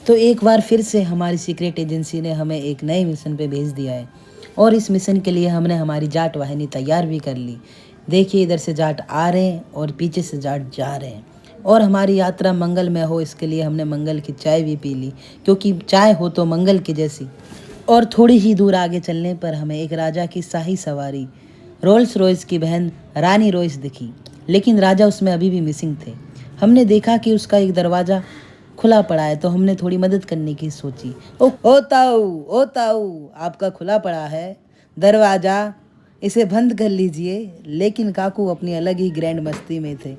तो एक बार फिर से हमारी सीक्रेट एजेंसी ने हमें एक नए मिशन पे भेज दिया है और इस मिशन के लिए हमने हमारी जाट वाहिनी तैयार भी कर ली। देखिए इधर से जाट आ रहे हैं और पीछे से जाट जा रहे हैं और हमारी यात्रा मंगलमय हो इसके लिए हमने मंगल की चाय भी पी ली, क्योंकि चाय हो तो मंगल की जैसी। और थोड़ी ही दूर आगे चलने पर हमें एक राजा की शाही सवारी रोल्स रॉयस की बहन रानी रॉयस दिखी, लेकिन राजा उसमें अभी भी मिसिंग थे। हमने देखा कि उसका एक दरवाज़ा खुला पड़ा है तो हमने थोड़ी मदद करने की सोची। ओ ताऊ आपका खुला पड़ा है दरवाज़ा, इसे बंद कर लीजिए। लेकिन काकू अपनी अलग ही ग्रैंड मस्ती में थे,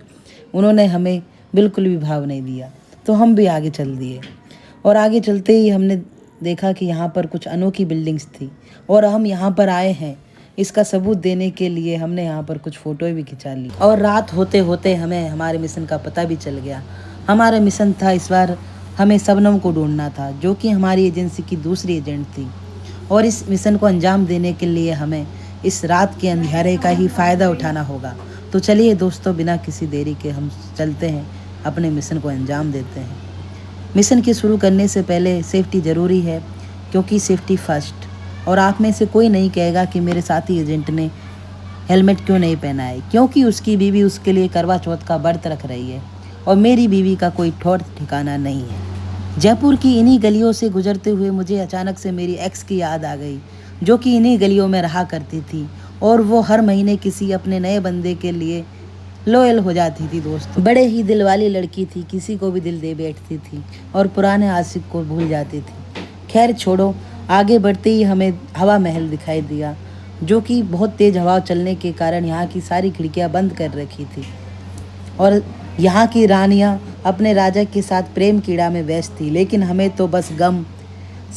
उन्होंने हमें बिल्कुल भी भाव नहीं दिया तो हम भी आगे चल दिए। और आगे चलते ही हमने देखा कि यहाँ पर कुछ अनोखी बिल्डिंग्स थी और हम यहाँ पर आए हैं इसका सबूत देने के लिए हमने यहाँ पर कुछ फ़ोटो भी खिंचा ली। और रात होते होते हमें हमारे मिशन का पता भी चल गया। हमारा मिशन था इस बार हमें शबनम को ढूंढना था, जो कि हमारी एजेंसी की दूसरी एजेंट थी। और इस मिशन को अंजाम देने के लिए हमें इस रात के अंधेरे का ही फ़ायदा उठाना होगा। तो चलिए दोस्तों, बिना किसी देरी के हम चलते हैं, अपने मिशन को अंजाम देते हैं। मिशन के शुरू करने से पहले सेफ्टी ज़रूरी है, क्योंकि सेफ्टी फर्स्ट। और आप में से कोई नहीं कहेगा कि मेरे साथी एजेंट ने हेलमेट क्यों नहीं पहना है, क्योंकि उसकी बीवी उसके लिए करवा चौथ का व्रत रख रही है और मेरी बीवी का कोई ठौर ठिकाना नहीं है। जयपुर की इन्हीं गलियों से गुजरते हुए मुझे अचानक से मेरी एक्स की याद आ गई, जो कि इन्हीं गलियों में रहा करती थी और वो हर महीने किसी अपने नए बंदे के लिए लॉयल हो जाती थी। दोस्तों, बड़े ही दिल वाली लड़की थी, किसी को भी दिल दे बैठती थी और पुराने आशिक को भूल जाती थी। खैर छोड़ो, आगे बढ़ते ही हमें हवा महल दिखाई दिया, जो कि बहुत तेज़ हवा चलने के कारण यहाँ की सारी खिड़कियाँ बंद कर रखी थी और यहाँ की रानियाँ अपने राजा के साथ प्रेम कीड़ा में व्यस्त थी। लेकिन हमें तो बस गम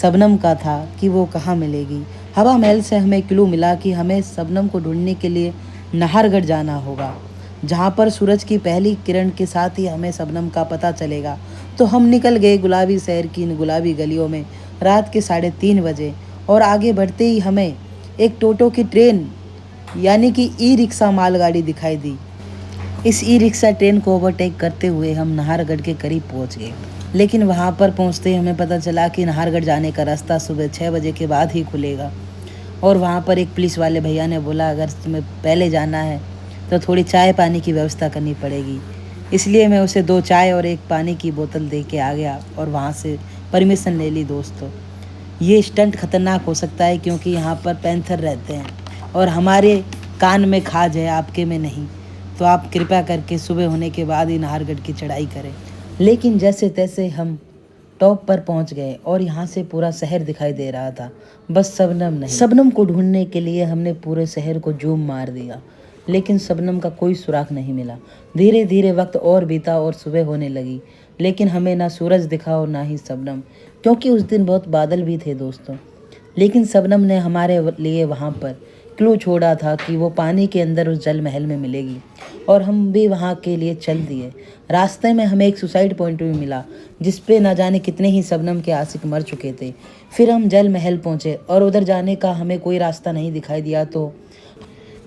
शबनम का था कि वो कहाँ मिलेगी। हवा महल से हमें क्लू मिला कि हमें शबनम को ढूंढने के लिए नाहरगढ़ जाना होगा, जहाँ पर सूरज की पहली किरण के साथ ही हमें शबनम का पता चलेगा। तो हम निकल गए गुलाबी शहर की इन गुलाबी गलियों में रात के 3:30 बजे। और आगे बढ़ते ही हमें एक टोटो की ट्रेन यानी कि ई रिक्शा मालगाड़ी दिखाई दी। इस ई रिक्शा ट्रेन को ओवरटेक करते हुए हम नाहरगढ़ के करीब पहुंच गए, लेकिन वहां पर पहुंचते ही हमें पता चला कि नाहरगढ़ जाने का रास्ता सुबह 6 बजे के बाद ही खुलेगा। और वहां पर एक पुलिस वाले भैया ने बोला, अगर तुम्हें पहले जाना है तो थोड़ी चाय पानी की व्यवस्था करनी पड़ेगी। इसलिए मैं उसे 2 चाय और 1 पानी की बोतल दे के आ गया और वहाँ से परमिशन ले ली। दोस्तों, ये स्टंट खतरनाक हो सकता है, क्योंकि यहाँ पर पैंथर रहते हैं और हमारे कान में खाज है, आपके में नहीं। तो आप कृपया करके सुबह होने के बाद ही नाहरगढ़ की चढ़ाई करें। लेकिन जैसे तैसे हम टॉप पर पहुंच गए और यहाँ से पूरा शहर दिखाई दे रहा था, बस शबनम नहीं। शबनम को ढूंढने के लिए हमने पूरे शहर को जूम मार दिया, लेकिन शबनम का कोई सुराग नहीं मिला। धीरे धीरे वक्त और बीता और सुबह होने लगी, लेकिन हमें ना सूरज दिखा और ना ही शबनम, क्योंकि उस दिन बहुत बादल भी थे। दोस्तों, लेकिन शबनम ने हमारे लिए वहाँ पर क्लू छोड़ा था कि वो पानी के अंदर उस जल महल में मिलेगी और हम भी वहाँ के लिए चल दिए। रास्ते में हमें एक सुसाइड पॉइंट भी मिला, जिस पे ना जाने कितने ही शबनम के आशिक मर चुके थे। फिर हम जल महल पहुँचे और उधर जाने का हमें कोई रास्ता नहीं दिखाई दिया, तो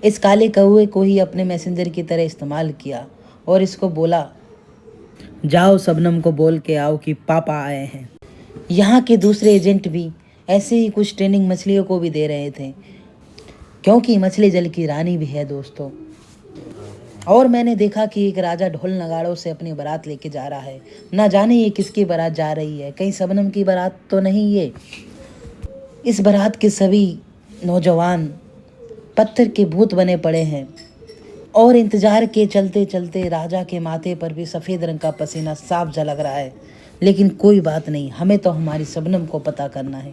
इस काले कौवे को ही अपने मैसेंजर की तरह इस्तेमाल किया और इसको बोला, जाओ शबनम को बोल के आओ कि पापा आए हैं। यहाँ के दूसरे एजेंट भी ऐसे ही कुछ ट्रेनिंग मछलियों को भी दे रहे थे, क्योंकि मछली जल की रानी भी है। दोस्तों, और मैंने देखा कि एक राजा ढोल नगाड़ों से अपनी बारात लेके जा रहा है। ना जाने ये किसकी बारात जा रही है, कहीं शबनम की बारात तो नहीं। ये इस बारात के सभी नौजवान पत्थर के भूत बने पड़े हैं और इंतजार के चलते चलते राजा के माथे पर भी सफ़ेद रंग का पसीना साफ झलक रहा है। लेकिन कोई बात नहीं, हमें तो हमारी शबनम को पता करना है।